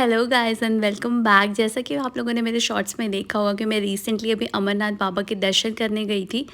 Hello guys and welcome back. जैसा कि आप लोगों ने मेरे शॉर्ट्स में देखा होगा कि मैं रिसेंटली अभी अमरनाथ बाबा के दर्शन करने गई थी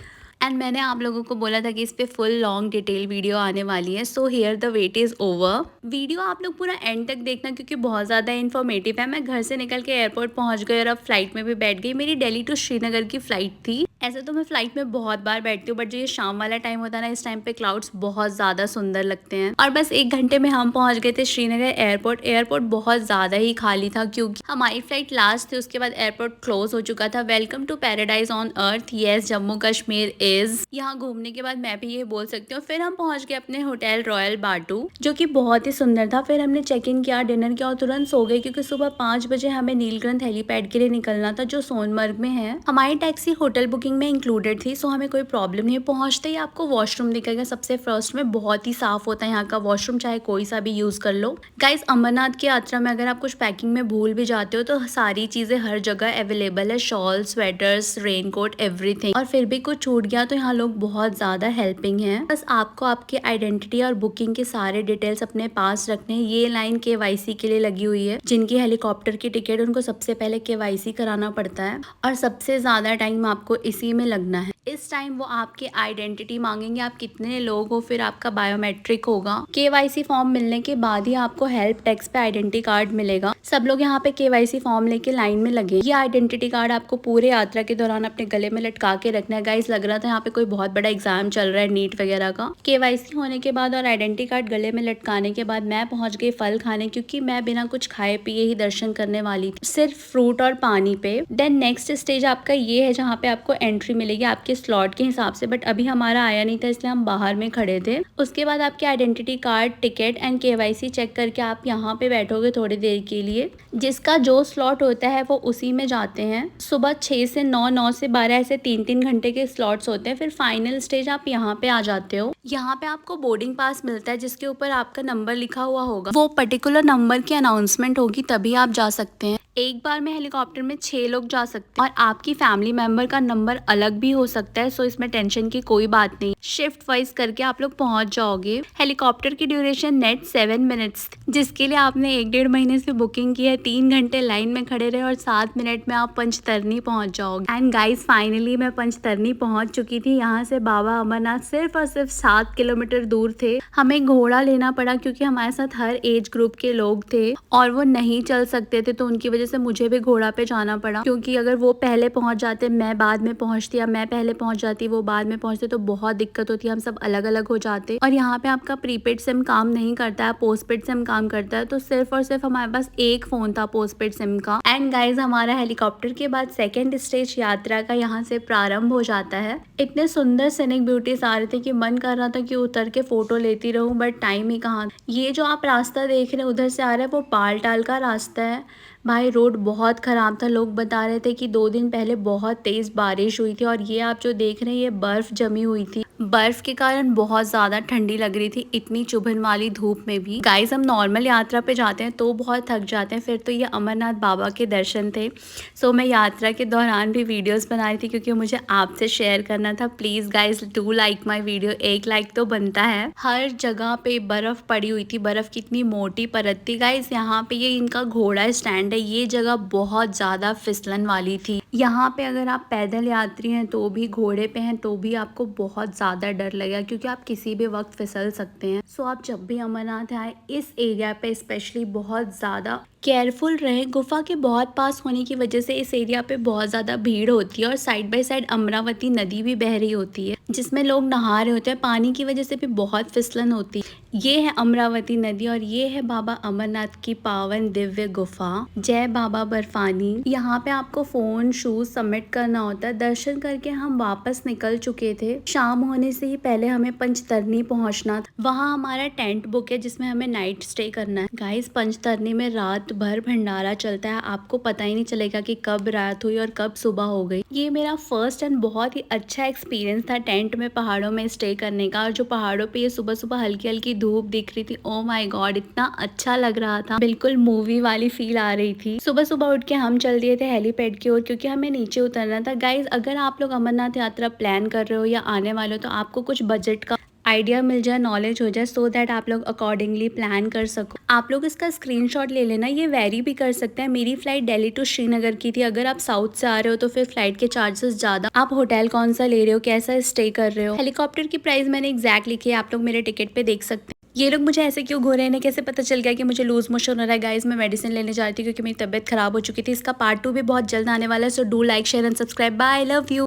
एंड मैंने आप लोगों को बोला था कि इस पे फुल लॉन्ग डिटेल वीडियो आने वाली है। So here the wait is over. Video आप लोग पूरा एंड तक देखना क्योंकि बहुत ज़्यादा इन्फॉर्मेटिव है। मैं घर से निकल के एयरपोर्ट पहुंच गई और अब फ्लाइट में भी बैठ गई। मेरी दिल्ली टू श्रीनगर की फ़्लाइट थी। ऐसे तो मैं फ्लाइट में बहुत बार बैठती हूँ बट जो ये शाम वाला टाइम होता है ना, इस टाइम पे क्लाउड्स बहुत ज़्यादा सुंदर लगते हैं। और बस 1 घंटे में हम पहुंच गए थे श्रीनगर एयरपोर्ट। एयरपोर्ट बहुत ज़्यादा ही खाली था क्योंकि हमारी फ्लाइट लास्ट थी, उसके बाद एयरपोर्ट क्लोज हो चुका था। Welcome to paradise on earth, yes Jammu Kashmir is. यहाँ घूमने के बाद मैं भी ये बोल सकती हूँ। फिर हम पहुंच गए अपने होटल रॉयल बाटू जो कि बहुत ही सुंदर था। फिर हमने चेक इन किया, डिनर किया और तुरंत सो गए क्योंकि सुबह 5 बजे हमें नीलकंठ हेलीपैड के लिए निकलना था जो सोनमर्ग में है। हमारी टैक्सी होटल बुकिंग में इंक्लूडेड थी, सो हमें कोई प्रॉब्लम नहीं। पहुंचते ही आपको वॉशरूम दिखेगा सबसे फर्स्ट में, बहुत ही साफ होता है यहाँ का वॉशरूम, चाहे कोई सा भी यूज कर लो। गाइस, अमरनाथ की यात्रा में अगर आप कुछ पैकिंग में भूल भी जाते हो तो सारी चीजें हर जगह अवेलेबल है, शॉल, स्वेटर्स, रेनकोट, एवरीथिंग। और फिर भी कुछ छूट गया तो यहाँ लोग बहुत ज्यादा हेल्पिंग है। बस आपको आपकी आइडेंटिटी और बुकिंग के सारे डिटेल्स अपने पास रखने हैं। ये लाइन केवाईसी के लिए लगी हुई है। जिनकी हेलीकॉप्टर की टिकट, उनको सबसे पहले केवाईसी कराना पड़ता है और सबसे ज्यादा टाइम आपको इसी में लगना है। इस टाइम वो आपकी आइडेंटिटी मांगेंगे, आप कितने लोग हो, फिर आपका बायोमेट्रिक होगा। केवाईसी फॉर्म मिलने के बाद ही आपको हेल्प डेस्क पे आइडेंटिटी कार्ड मिलेगा। सब लोग यहाँ पे केवाईसी फॉर्म लेके लाइन में लगे। ये आइडेंटिटी कार्ड आपको पूरे यात्रा के दौरान अपने गले में लटका के रखना है। गाइस, लग रहा था यहाँ पे कोई बहुत बड़ा एग्जाम चल रहा है, नीट वगैरह का। केवाईसी होने के बाद और आइडेंटिटी कार्ड गले में लटकाने के बाद मैं पहुंच गई फल खाने, क्योंकि मैं बिना कुछ खाए पिए ही दर्शन करने वाली थी, सिर्फ फ्रूट और पानी पे। देन नेक्स्ट स्टेज आपका ये है जहाँ पे आपको एंट्री मिलेगी आपके स्लॉट के हिसाब से, बट अभी हमारा आया नहीं था इसलिए हम बाहर में खड़े थे। उसके बाद आपके identity card, ticket and KYC check करके आप यहाँ पे बैठोगे थोड़ी देर के लिए। जिसका जो स्लॉट होता है वो उसी में जाते हैं। सुबह 6 से 9, 9 से 12 ऐसे 3-3 घंटे के स्लॉट्स होते हैं। फिर फाइनल स्टेज आप यहाँ पे आ जाते हो। यहाँ पे आपको बोर्डिंग पास मिलता है जिसके ऊपर आपका नंबर लिखा हुआ होगा। वो पर्टिकुलर नंबर की अनाउंसमेंट होगी तभी आप जा सकते हैं। एक बार में हेलीकॉप्टर में 6 लोग जा सकते हैं और आपकी फैमिली मेंबर का नंबर अलग भी हो सकता है, सो इसमें टेंशन की कोई बात नहीं। शिफ्ट वाइज करके आप लोग पहुंच जाओगे। हेलीकॉप्टर की ड्यूरेशन नेट 7 मिनट्स, जिसके लिए आपने 1-1.5 महीने से बुकिंग की है। 3 घंटे लाइन में खड़े रहे और 7 मिनट में आप पंचतरनी पहुंच जाओगे। एंड गाइस, फाइनली मैं पंचतरनी पहुंच चुकी थी। यहाँ से बाबा अमरनाथ सिर्फ और सिर्फ 7 किलोमीटर दूर थे। हमें घोड़ा लेना पड़ा क्योंकि हमारे साथ हर एज ग्रुप के लोग थे और वो नहीं चल सकते थे, तो उनकी वजह से मुझे भी घोड़ा पे जाना पड़ा। क्योंकि अगर वो पहले पहुंच जाते, मैं बाद में पहुंचती, या मैं पहले पहुंच जाती वो बाद में पहुंचते, तो बहुत दिक्कत होती, हम सब अलग अलग हो जाते। और यहाँ पे आपका प्रीपेड सिम काम नहीं करता है, पोस्टपेड सिम काम करता है। तो सिर्फ और सिर्फ हमारे पास एक फोन था पोस्टपेड सिम का। एंड गाइज, हमारा हेलीकॉप्टर के बाद सेकेंड स्टेज यात्रा का यहाँ से प्रारंभ हो जाता है। इतने सुंदर सीनिक ब्यूटीज आ रहे थे कि मन कर रहा था कि उतर के फोटो लेती रहूं, बट टाइम ही कहाँ। ये जो आप रास्ता देख रहे हैं उधर से आ रहा है, वो पालटाल का रास्ता है। भाई, रोड बहुत खराब था। लोग बता रहे थे कि 2 दिन पहले बहुत तेज बारिश हुई थी और ये आप जो देख रहे हैं ये बर्फ जमी हुई थी। बर्फ के कारण बहुत ज्यादा ठंडी लग रही थी, इतनी चुभन वाली धूप में भी। गाइस, हम नॉर्मल यात्रा पे जाते हैं तो बहुत थक जाते हैं, फिर तो ये अमरनाथ बाबा के दर्शन थे। सो मैं यात्रा के दौरान भी वीडियोस बना रही थी क्योंकि मुझे आपसे शेयर करना था। Please guys, do like my video. एक लाइक तो बनता है। हर जगह पे बर्फ पड़ी हुई थी, बर्फ कितनी मोटी परत थी। गाइस, यहाँ पे ये इनका घोड़ा स्टैंड, ये जगह बहुत ज्यादा फिसलन वाली थी। यहाँ पे अगर आप पैदल यात्री हैं तो भी, घोड़े पे हैं तो भी आपको बहुत ज्यादा डर लगेगा क्योंकि आप किसी भी वक्त फिसल सकते हैं। सो आप जब भी अमरनाथ आए इस एरिया पे स्पेशली बहुत ज्यादा केयरफुल रहे। गुफा के बहुत पास होने की वजह से इस एरिया पे बहुत ज्यादा भीड़ होती है और साइड बाय साइड अमरावती नदी भी बह रही होती है जिसमें लोग नहा रहे होते हैं। पानी की वजह से भी बहुत फिसलन होती है। ये है अमरावती नदी और ये है बाबा अमरनाथ की पावन दिव्य गुफा। जय बाबा बर्फानी। यहाँ पे आपको फोन, शूज सबमिट करना होता है। दर्शन करके हम वापस निकल चुके थे। शाम होने से ही पहले हमें पंचतरनी पहुंचना था। वहाँ हमारा टेंट बुक है जिसमें हमें नाइट स्टे करना है। गाइस, पंचतरनी में रात भर भंडारा चलता है, आपको पता ही नहीं चलेगा कि कब रात हुई और कब सुबह हो गई। ये मेरा फर्स्ट एंड बहुत ही अच्छा एक्सपीरियंस था टेंट में पहाड़ों में स्टे करने का। और जो पहाड़ों पे ये सुबह सुबह हल्की हल्की धूप दिख रही थी, ओ माय गॉड, इतना अच्छा लग रहा था। बिल्कुल मूवी वाली फील आ रही थी। सुबह सुबह उठ के हम चल दिए थे हेलीपैड की ओर क्योंकि हमें नीचे उतरना था। गाइज, अगर आप लोग अमरनाथ यात्रा प्लान कर रहे हो या आने वाले हो तो आपको कुछ बजट का आइडिया मिल जाए, नॉलेज हो जाए, सो दैट आप लोग अकॉर्डिंगली प्लान कर सको। आप लोग इसका स्क्रीनशॉट ले लेना, ये वेरी भी कर सकते हैं। मेरी फ़्लाइट दिल्ली टू श्रीनगर की थी। अगर आप साउथ से आ रहे हो तो फिर फ़्लाइट के चार्जेस ज़्यादा। आप होटल कौन सा ले रहे हो, कैसा स्टे कर रहे हो। हेलीकॉप्टर की प्राइस मैंने एग्जैक्ट लिखी है, आप लोग मेरे टिकट पे देख सकते हैं। ये लोग मुझे ऐसे क्यों घूरे, इन्हें कैसे पता चल गया कि मुझे लूज मोशन हो रहा है। गाइस मैं मेडिसिन लेने जा रही थी क्योंकि मेरी तबीयत खराब हो चुकी थी। इसका पार्ट 2 भी बहुत जल्द आने वाला है। So do like share and subscribe. Bye, love you.